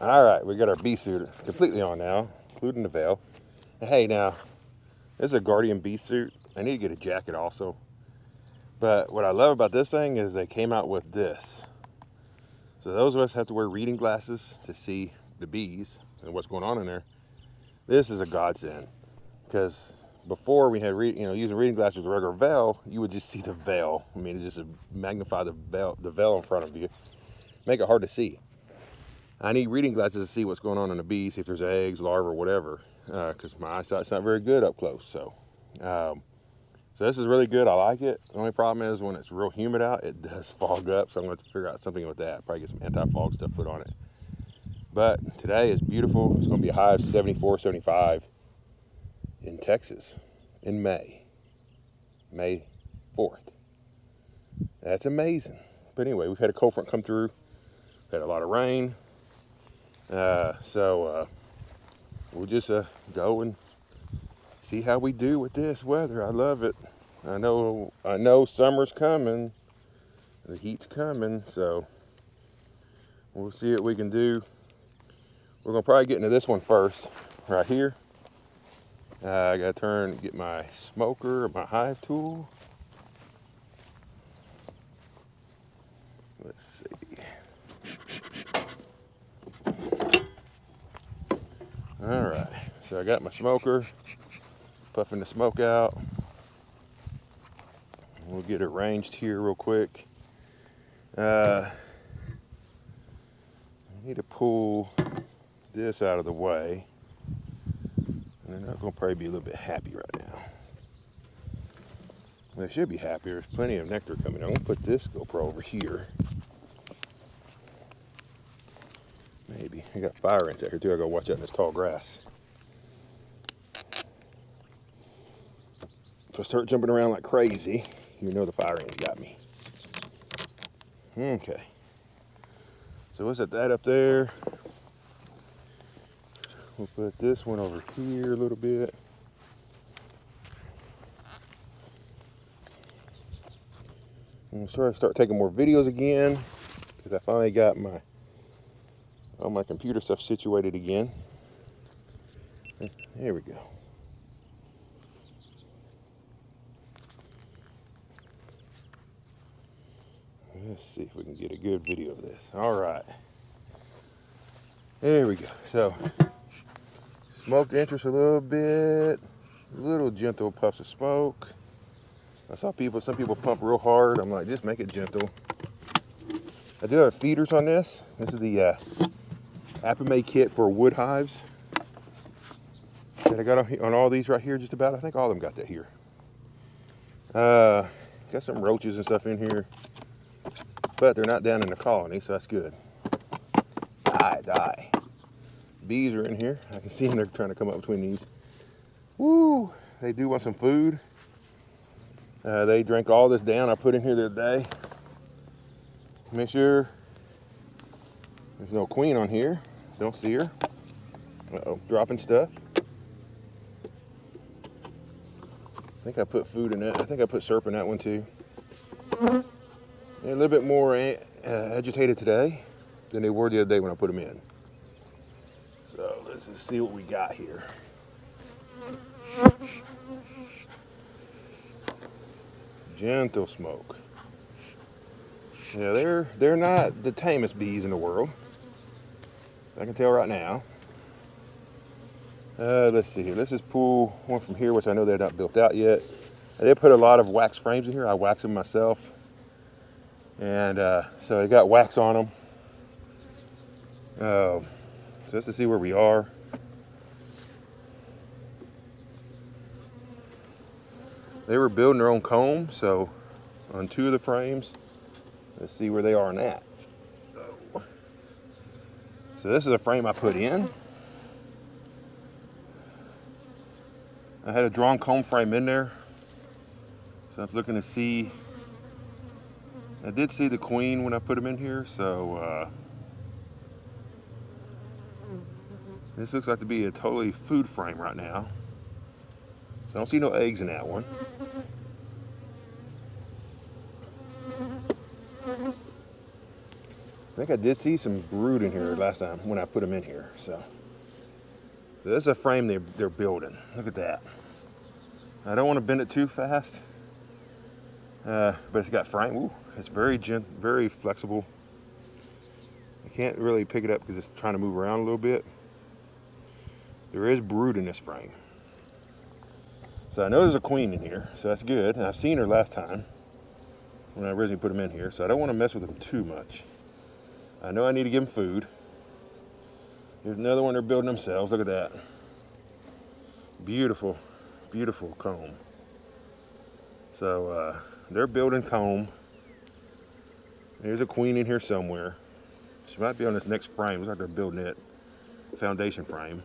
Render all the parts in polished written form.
All right, we got our bee suit completely on now, including the veil. Hey, now, this is a Guardian bee suit. I need to get a jacket also. But what I love about this thing is they came out with this. So those of us have to wear reading glasses to see the bees and what's going on in there. This is a godsend, because before we had using reading glasses with a regular veil, you would just see the veil. I mean, it just magnify the veil in front of you, make it hard to see. I need reading glasses to see what's going on in the bees, see if there's eggs, larvae, or whatever, because my eyesight's not very good up close. So this is really good. I like it. The only problem is when it's real humid out, it does fog up. So I'm going to figure out something with that. Probably get some anti-fog stuff put on it. But today is beautiful. It's going to be a high of 74, 75 in Texas in May 4th. That's amazing. But anyway, we've had a cold front come through. We've had a lot of rain. So we'll just go and see how we do with this weather. I love it. I know summer's coming. The heat's coming, so we'll see what we can do. We're gonna probably get into this one first, right here. I gotta get my smoker, my hive tool. Let's see. All right, so I got my smoker, puffing the smoke out. We'll get it ranged here real quick. I need to pull this out of the way. And they're not going to probably be a little bit happy right now. They should be happy. There's plenty of nectar coming. I'm going to put this GoPro over here. Maybe. I got fire ants out here too. I got to watch out in this tall grass. If I start jumping around like crazy, you know the fire ants got me. Okay. So we'll set that up there. We'll put this one over here a little bit. I'm gonna start taking more videos again, because I finally got all my computer stuff situated again. There we go. Let's see if we can get a good video of this. All right. There we go. So, smoked the entrance a little bit. Little gentle puffs of smoke. I saw some people pump real hard. I'm like, just make it gentle. I do have feeders on this. This is the apimaye kit for wood hives that I got on all these right here, just about. I think all of them got that here. Got some roaches and stuff in here, but they're not down in the colony, so that's good. Die. Bees are in here. I can see them. They're trying to come up between these. Woo! They do want some food. They drank all this down I put in here the other day. Make sure there's no queen on here. Don't see her. Uh-oh, dropping stuff. I think I put food in that. I think I put syrup in that one too. They're a little bit more agitated today than they were the other day when I put them in. So let's just see what we got here. Gentle smoke. Yeah, they're not the tamest bees in the world. I can tell right now. Let's see here. Let's just pull one from here, which I know they're not built out yet. I did put a lot of wax frames in here. I wax them myself. And so they got wax on them. So let's just see where we are. They were building their own comb, so on 2 of the frames, let's see where they are on that. So this is a frame I put in. I had a drawn comb frame in there, so I'm looking to see. I did see the queen when I put them in here, so this looks like to be a totally food frame right now. So I don't see no eggs in that one. I think I did see some brood in here last time when I put them in here. So this is a frame they're building. Look at that. I don't want to bend it too fast, but it's got frame. Ooh, it's very flexible. I can't really pick it up because it's trying to move around a little bit. There is brood in this frame. So I know there's a queen in here, so that's good. And I've seen her last time when I originally put them in here, so I don't want to mess with them too much. I know I need to give them food. There's another one they're building themselves. Look at that. Beautiful, beautiful comb. So they're building comb. There's a queen in here somewhere. She might be on this next frame. Looks like they're building it. Foundation frame.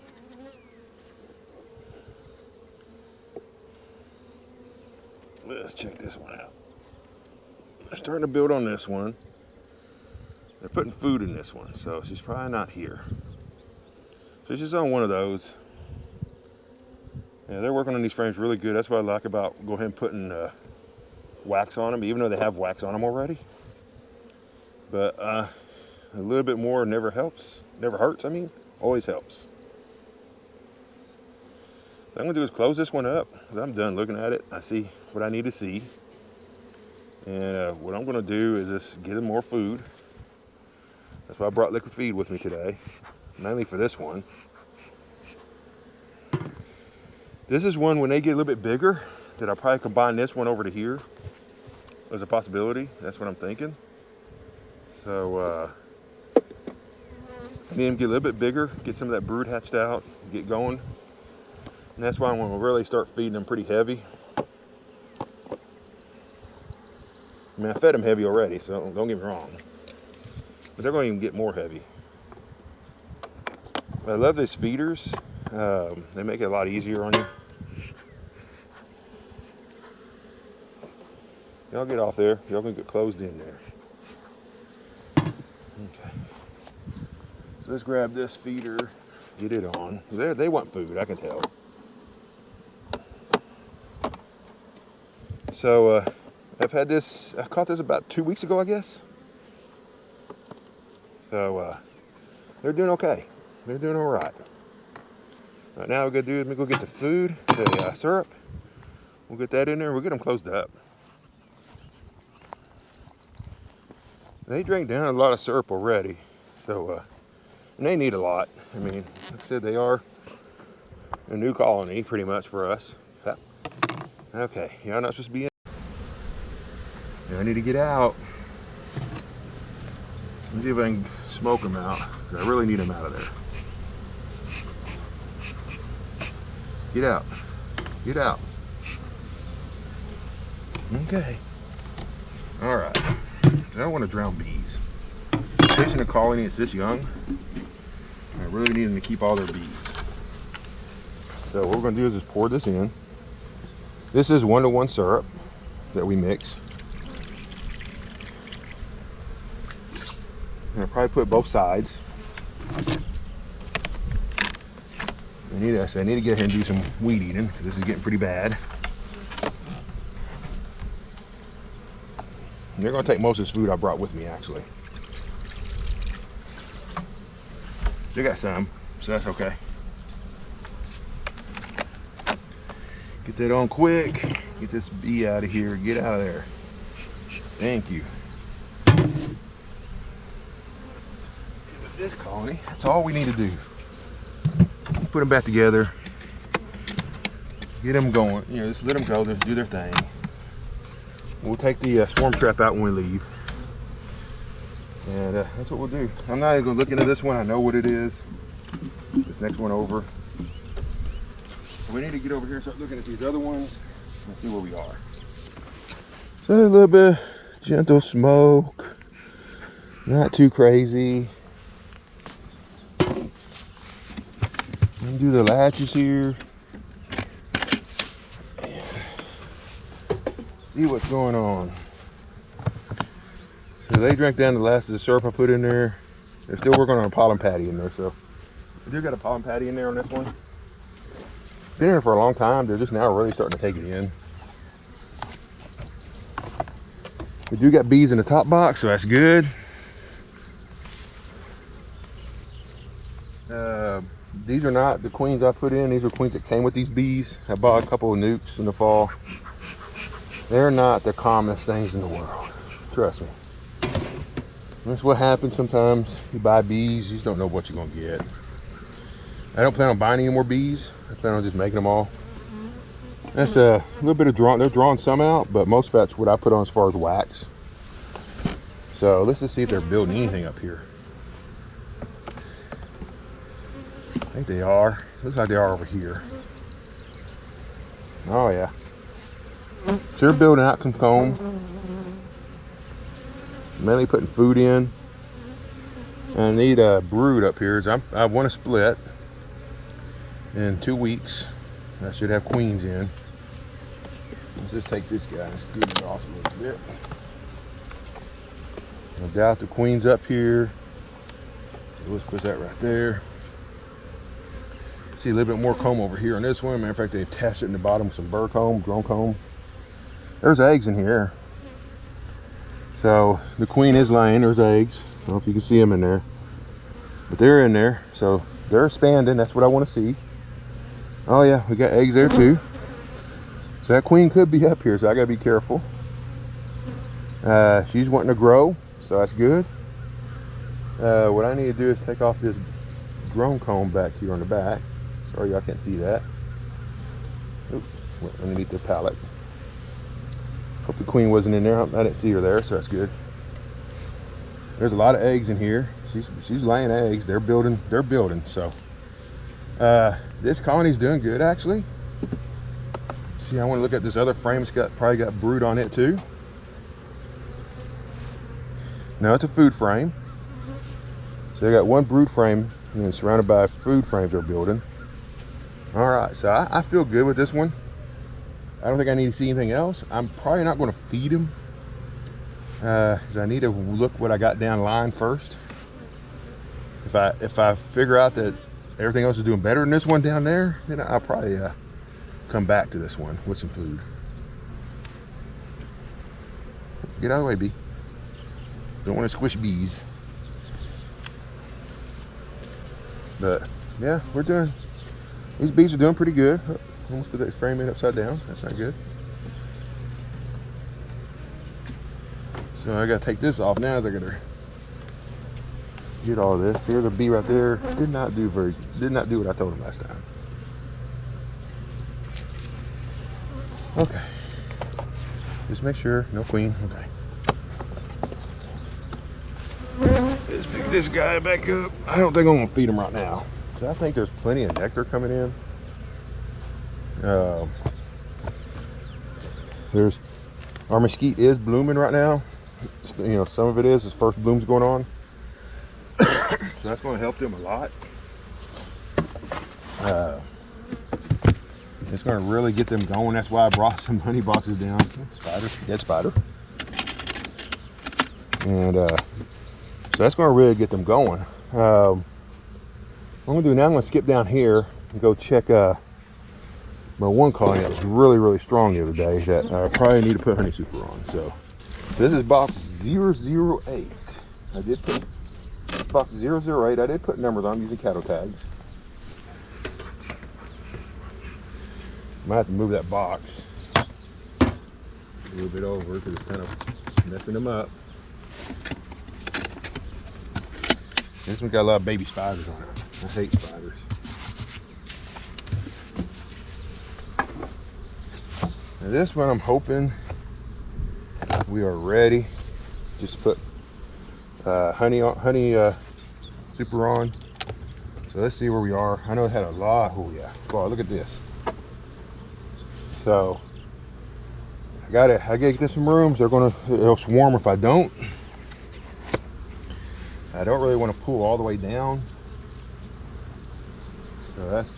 Let's check this one out. They're starting to build on this one. They're putting food in this one, so she's probably not here. So she's on one of those. Yeah, they're working on these frames really good. That's what I like about go ahead and putting wax on them, even though they have wax on them already. But a little bit more never helps. Never hurts, I mean. Always helps. What I'm going to do is close this one up, because I'm done looking at it. I see what I need to see. And what I'm going to do is just get them more food. That's why I brought liquid feed with me today, mainly for this one. This is one when they get a little bit bigger that I'll probably combine this one over to here as a possibility. That's what I'm thinking. So I need them to get a little bit bigger, get some of that brood hatched out, get going. And that's why I'm going to really start feeding them pretty heavy. I mean, I fed them heavy already, so don't get me wrong. But they're going to even get more heavy. But I love these feeders. They make it a lot easier on you. Y'all get off there. Y'all can get closed in there. Okay. So let's grab this feeder, get it on. They want food, I can tell. So I've had this, I caught this about 2 weeks ago, I guess. So they're doing okay. They're doing all right. Right now, what we're gonna do is we go get the food, the syrup. We'll get that in there. We'll get them closed up. They drank down a lot of syrup already, so and they need a lot. I mean, like I said, they are a new colony pretty much for us. Okay, y'all not supposed to be in. I need to get out. Let me see if I can smoke them out. I really need them out of there. Get out. Get out. Okay. All right. I don't want to drown bees. Especially in a colony that's this young. I really need them to keep all their bees. So what we're going to do is just pour this in. This is 1-to-1 syrup that we mix. And I'll probably put both sides. I need to get ahead and do some weed eating because this is getting pretty bad. And they're going to take most of this food I brought with me, actually. Still got some, so that's okay. Get that on quick. Get this bee out of here. Get out of there. Thank you. With this colony, that's all we need to do. Put them back together. Get them going. You know, just let them go. Just do their thing. We'll take the swarm trap out when we leave. And that's what we'll do. I'm not even going to look into this one. I know what it is. This next one over. We need to get over here and start looking at these other ones and see where we are. So a little bit of gentle smoke. Not too crazy. Do the latches here. See what's going on. So they drank down the last of the syrup I put in there. They're still working on a pollen patty in there, so we do got a pollen patty in there on this one. Been here for a long time. They're just now really starting to take it in. We do got bees in the top box, so that's good. These are not the queens I put in. These are queens that came with these bees. I bought a couple of nukes in the fall. They're not the commonest things in the world. Trust me. That's what happens sometimes. You buy bees, you just don't know what you're gonna get. I don't plan on buying any more bees. I plan on just making them all. That's a little bit of drawing. They're drawing some out, but most of that's what I put on as far as wax. So let's just see if they're building anything up here. I think they are. Looks like they are over here. Oh yeah. So they're building out some comb. Mainly putting food in. And I need a brood up here. I want to split in 2 weeks. I should have queens in. Let's just take this guy and scoot it off a little bit. No doubt the queen's up here. So let's put that right there. See a little bit more comb over here on this one. Matter of fact, they attached it in the bottom with some burr comb, drone comb. There's eggs in here. So the queen is laying. There's eggs. I don't know if you can see them in there, but they're in there. So they're expanding. That's what I want to see. Oh yeah, we got eggs there too. So that queen could be up here, so I gotta be careful. She's wanting to grow, so that's good. What I need to do is take off this drone comb back here on the back. Sorry, y'all can't see that. Oops, went underneath the pallet. Hope the queen wasn't in there. I didn't see her there, so that's good. There's a lot of eggs in here. She's laying eggs. They're building. So this colony's doing good actually. See, I want to look at this other frame. It's probably got brood on it too. No, it's a food frame. So they got one brood frame and then surrounded by food frames they're building. All right, so I feel good with this one. I don't think I need to see anything else. I'm probably not going to feed them because I need to look what I got down line first. If I figure out that everything else is doing better than this one down there, then I'll probably come back to this one with some food. Get out of the way, bee. Don't want to squish bees. But yeah, we're doing. These bees are doing pretty good. Almost put that frame in upside down. That's not good. So I gotta take this off now as I gotta get all of this. Here's a bee right there. Did not do what I told him last time. Okay. Just make sure, no queen. Okay. Let's pick this guy back up. I don't think I'm gonna feed him right now. So I think there's plenty of nectar coming in. Our mesquite is blooming right now. You know, some of it is its first bloom's going on. So that's going to help them a lot. It's going to really get them going. That's why I brought some honey boxes down. Spider, dead spider. And so that's going to really get them going. What I'm going to do now, I'm going to skip down here and go check my one colony that was really strong the other day that I probably need to put honey super on. So this is box 008. I did put box 008. I did put numbers on using cattle tags. Might have to move that box a little bit over because it's kind of messing them up. This one got a lot of baby spiders on it. I hate spiders. Now this one I'm hoping we are ready. Just put honey super on. So let's see where we are. I know it had a lot. Oh yeah. Oh, look at this. So I gotta get some rooms. It'll swarm if I don't. I don't really want to pull all the way down. So that's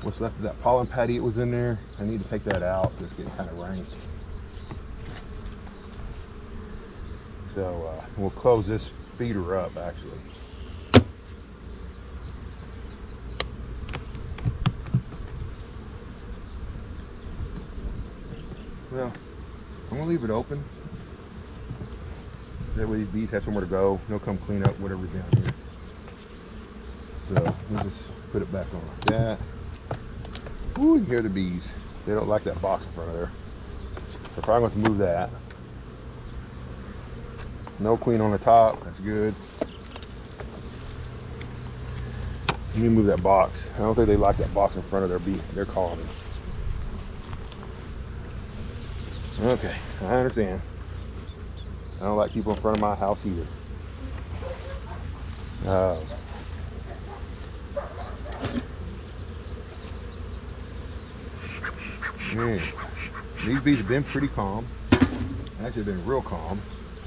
what's left of that pollen patty. It was in there. I need to take that out. It's getting kind of rank. So we'll close this feeder up actually. Well, I'm gonna leave it open. That way these bees have somewhere to go. They'll come clean up whatever's down here. So we'll just put it back on like that. Ooh, you can hear the bees. They don't like that box in front of there. So probably going to move that. No queen on the top. That's good. Let me move that box. I don't think they like that box in front of their colony. Okay, I understand. I don't like people in front of my house either. Man, these bees have been pretty calm. Actually been real calm.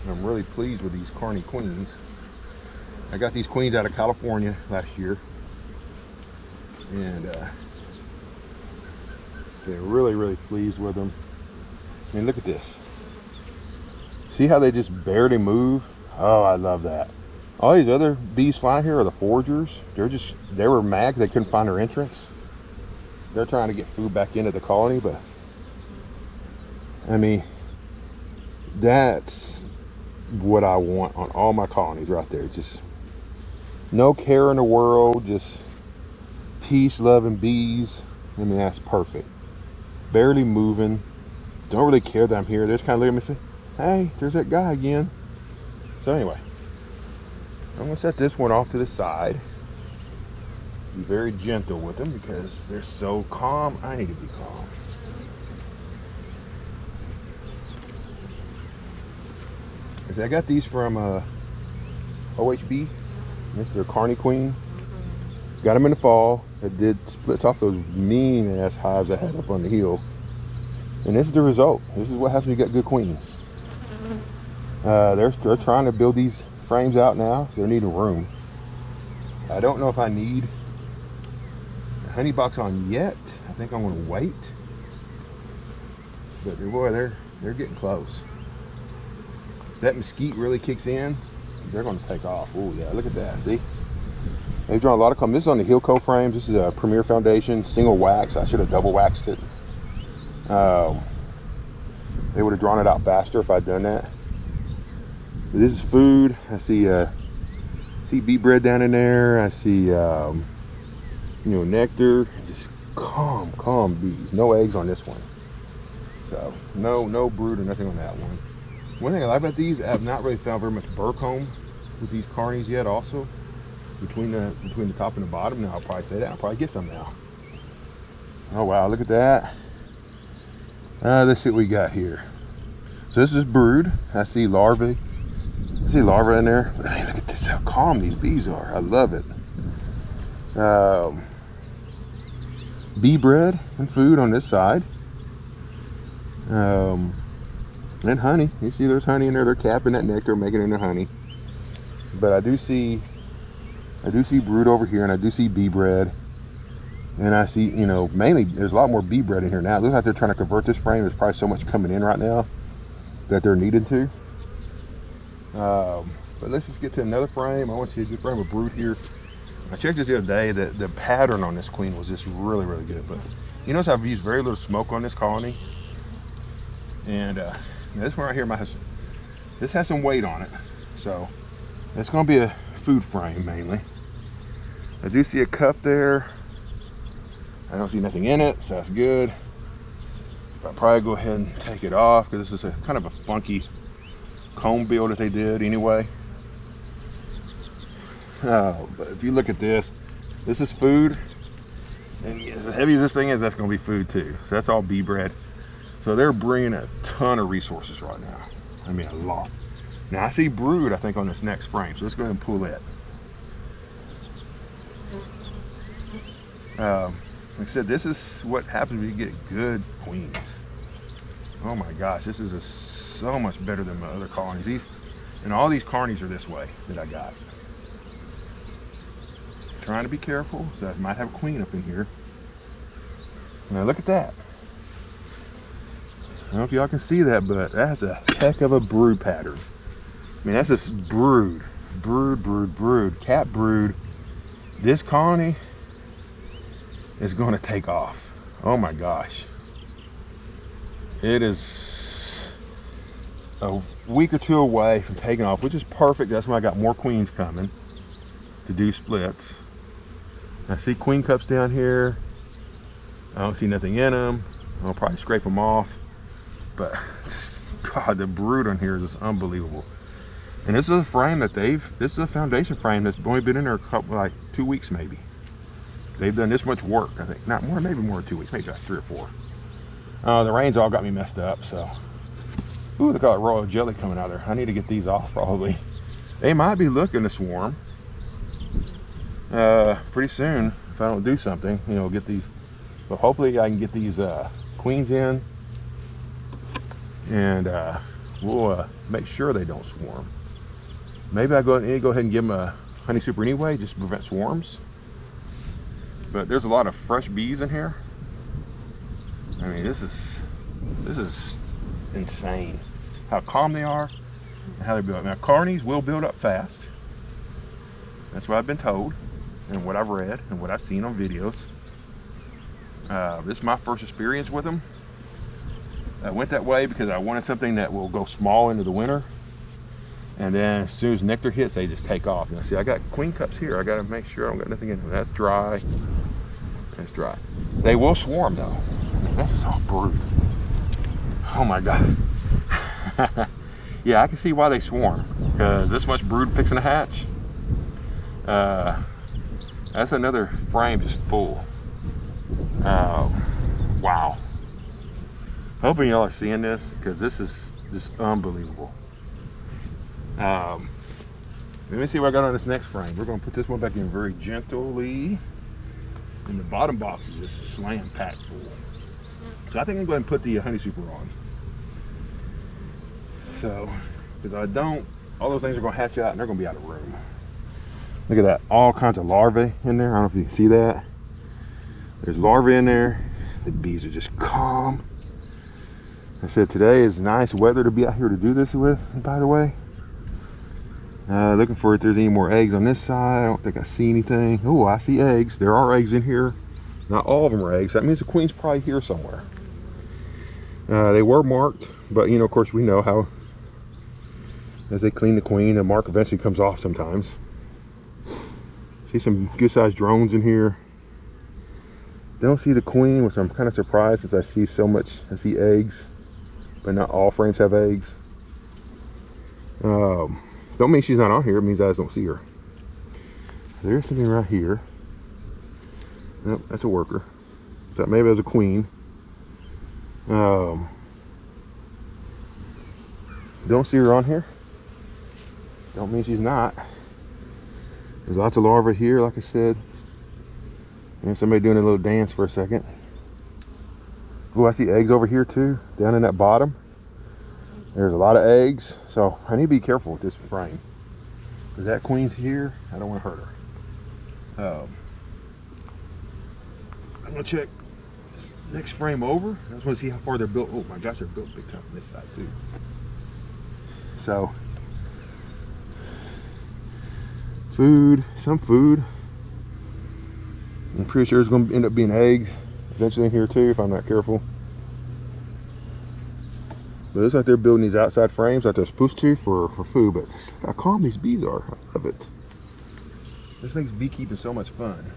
And I'm really pleased with these Carney queens. I got these queens out of California last year. And they're really, really pleased with them. I mean, look at this. See how they just barely move? Oh, I love that. All these other bees flying here are the foragers. They were mad because they couldn't find their entrance. They're trying to get food back into the colony, but I mean, that's what I want on all my colonies right there. Just no care in the world, just peace, loving bees. I mean, that's perfect. Barely moving. Don't really care that I'm here. They're just kind of looking at me and say, hey, there's that guy again. So anyway, I'm going to set this one off to the side. Be very gentle with them because they're so calm. I need to be calm. I got these from OHB. This is their Carney Queen. Got them in the fall. It did splits off those mean ass hives I had up on the hill. And this is the result. This is what happens when you get good queens. They're trying to build these frames out now, so they're needing room. I don't know if I need a honey box on yet. I think I'm going to wait. But boy, they're getting close. If that mesquite really kicks in, they're going to take off. Oh yeah, look at that. See? They've drawn a lot of color. This is on the Hilco frames. This is a Premier Foundation, single wax. I should have double waxed it. They would have drawn it out faster if I'd done that. But this is food. I see bee bread down in there. I see nectar. Just calm bees. No eggs on this one. So no brood or nothing on that one. One thing I like about these, I have not really found very much burr comb with these carnies yet. Also, between the top and the bottom. Now I'll probably say that. I'll probably get some now. Oh wow, look at that. Let's see what we got here. So this is brood. I see larvae. I see larvae in there. But hey, look at this, how calm these bees are. I love it. Bee bread and food on this side. And honey. You see there's honey in there. They're capping that nectar, making it into honey. But I do see brood over here, and I do see bee bread. And I see, mainly there's a lot more bee bread in here now. It looks like they're trying to convert this frame. There's probably so much coming in right now that they're needing to. But let's just get to another frame. I want to see a good frame of brood here. I checked this the other day. The pattern on this queen was just really, really good. But you notice I've used very little smoke on this colony. And this one right here, this has some weight on it. So it's going to be a food frame mainly. I do see a cup there. I don't see nothing in it, so that's good. I'll probably go ahead and take it off because this is kind of a funky comb build that they did anyway. But if you look at this is food. And as heavy as this thing is, that's going to be food too. So that's all bee bread. So they're bringing a ton of resources right now. I mean, a lot. Now I see brood, I think, on this next frame. So let's go ahead and pull it. Like I said, this is what happens when you get good queens. Oh my gosh, this is so much better than my other colonies. And all these carnies are this way that I got. Trying to be careful, so I might have a queen up in here. Now look at that. I don't know if y'all can see that, but that's a heck of a brood pattern. I mean, that's just brood, cat brood. This colony is going to take off. Oh my gosh. It is a week or two away from taking off, which is perfect. That's when I got more queens coming to do splits. I see queen cups down here. I don't see nothing in them. I'll probably scrape them off. But just, God, the brood on here is just unbelievable. And this is a frame that this is a foundation frame that's only been in there a couple, like 2 weeks maybe. They've done this much work, I think. Not more, maybe more than 2 weeks, maybe like 3 or 4. The rain's all got me messed up, so. Ooh, look at that royal jelly coming out there. I need to get these off probably. They might be looking to swarm. Pretty soon, if I don't do something, you know, get these. But hopefully I can get these queens in. And we'll make sure they don't swarm. Maybe I need to go ahead and give them a honey super anyway, just to prevent swarms. But there's a lot of fresh bees in here. I mean, this is insane. How calm they are and how they build up. Now, carnies will build up fast. That's what I've been told and what I've read and what I've seen on videos. This is my first experience with them. I went that way because I wanted something that will go small into the winter. And then as soon as nectar hits, they just take off. Now see, I got queen cups here. I got to make sure I don't got nothing in them. That's dry. That's dry. They will swarm though. This is all brood. Oh my God. Yeah, I can see why they swarm. Because this much brood fixing to hatch. That's another frame just full. Wow. Hoping y'all are seeing this because this is just unbelievable. Let me see what I got on this next frame. We're going to put this one back in very gently. And the bottom box is just slam packed full. So I think I'm going to put the honey super on. So, because I don't, all those things are going to hatch out and they're going to be out of room. Look at that, all kinds of larvae in there. I don't know if you can see that. There's larvae in there. The bees are just calm. I said today is nice weather to be out here to do this with, by the way. Looking for if there's any more eggs on this side. I don't think I see anything. Oh, I see eggs. There are eggs in here. Not all of them are eggs. That means the queen's probably here somewhere. They were marked, but you know, of course, we know how as they clean the queen, the mark eventually comes off sometimes. See some good sized drones in here. Don't see the queen, which I'm kind of surprised since I see so much. I see eggs, but not all frames have eggs. Don't mean she's not on here. It means I just don't see her. There's something right here. Nope, that's a worker. That maybe that's a queen. Don't see her on here. Don't mean she's not. There's lots of larvae here, like I said. And somebody doing a little dance for a second. Oh, I see eggs over here too, down in that bottom. There's a lot of eggs, so I need to be careful with this frame. Because that queen's here, I don't want to hurt her. I'm gonna check this next frame over. I just want to see how far they're built. Oh my gosh, they're built big time on this side too. So, food, some food. I'm pretty sure it's going to end up being eggs eventually in here too if I'm not careful. But it looks like they're building these outside frames like they're supposed to for food, but just look how calm these bees are. I love it. This makes beekeeping so much fun.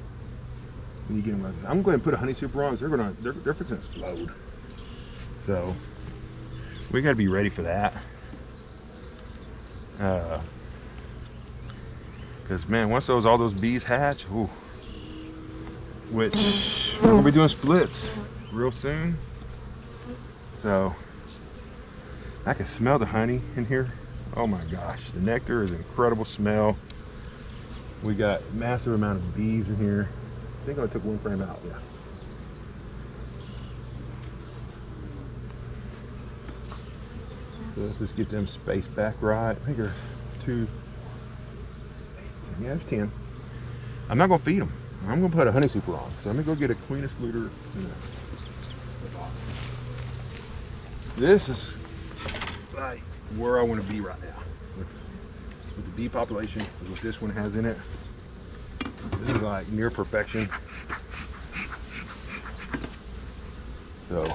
When you get them, I'm going to put a honey super on. They're fixing to explode. So we got to be ready for that. Because man, once all those bees hatch, ooh, which we're gonna be doing splits real soon. So I can smell the honey in here. Oh my gosh, the nectar is an incredible smell. We got massive amount of bees in here. I think I took one frame out, yeah. So let's just get them spaced back right. I think there's 2, yeah, there's 10. I'm not gonna feed them. I'm gonna put a honey super on. So let me go get a queen excluder. This is like where I want to be right now with the bee population, with what this one has in it. This is like near perfection. So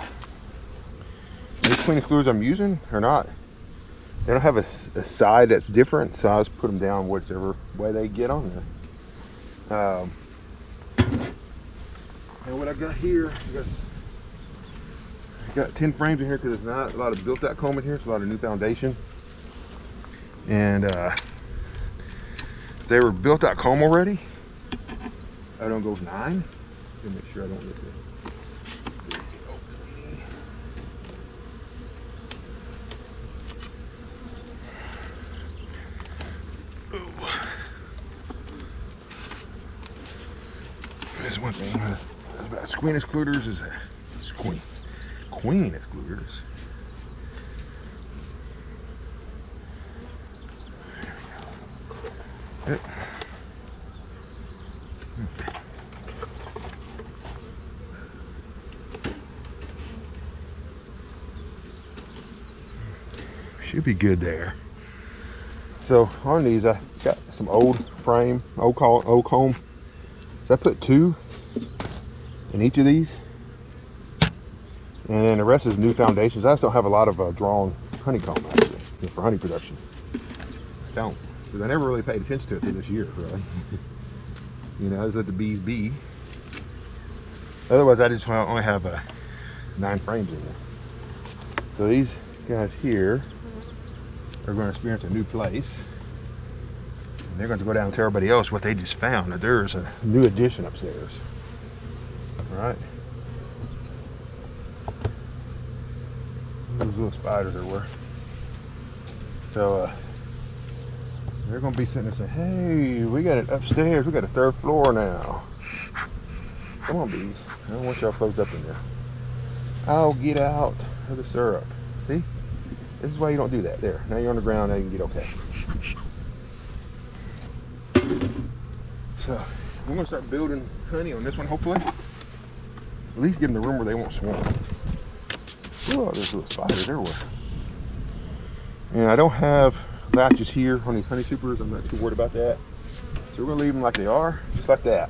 these queen excluders I'm using are not, they don't have a side that's different, so I just put them down whichever way they get on there. And what I got here, I got 10 frames in here because there's not a lot of built-out comb in here. It's a lot of new foundation. And if they were built-out comb already, I don't go 9. To make sure I don't miss it. This one thing about queen excluders is queen excluders. There we go. Okay. Should be good there. So on these, I got some old frame, old comb. So I put 2 in each of these, and then the rest is new foundations. I just don't have a lot of drawn honeycomb actually for honey production. I don't, because I never really paid attention to it this year, really. You know, I just let the bees be. Otherwise, I just only have 9 frames in there. So these guys here are going to experience a new place. And they're going to go down and tell everybody else what they just found, that there's a new addition upstairs. All right. Those little spiders there were. So they're going to be sitting there saying, hey, we got it upstairs. We got a 3rd floor now. Come on, bees. I don't want y'all closed up in there. I'll get out of the syrup. See? This is why you don't do that. There. Now you're on the ground. Now you can get okay. So we're going to start building honey on this one, hopefully. At least give them the room where they won't swarm. Oh, there's a little spider there. And I don't have latches here on these honey supers. I'm not too worried about that. So we're going to leave them like they are, just like that.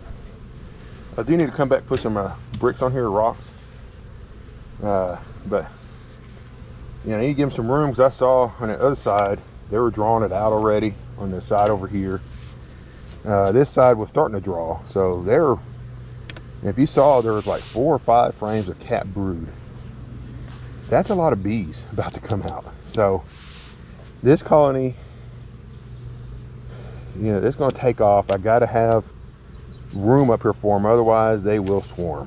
I do need to come back and put some bricks on here, rocks. But you know, I need to give them some room, because I saw on the other side they were drawing it out already on the side over here. This side was starting to draw, so there, if you saw, there was like 4 or 5 frames of cat brood. That's a lot of bees about to come out. So this colony, you know, it's going to take off. I got to have room up here for them, otherwise they will swarm.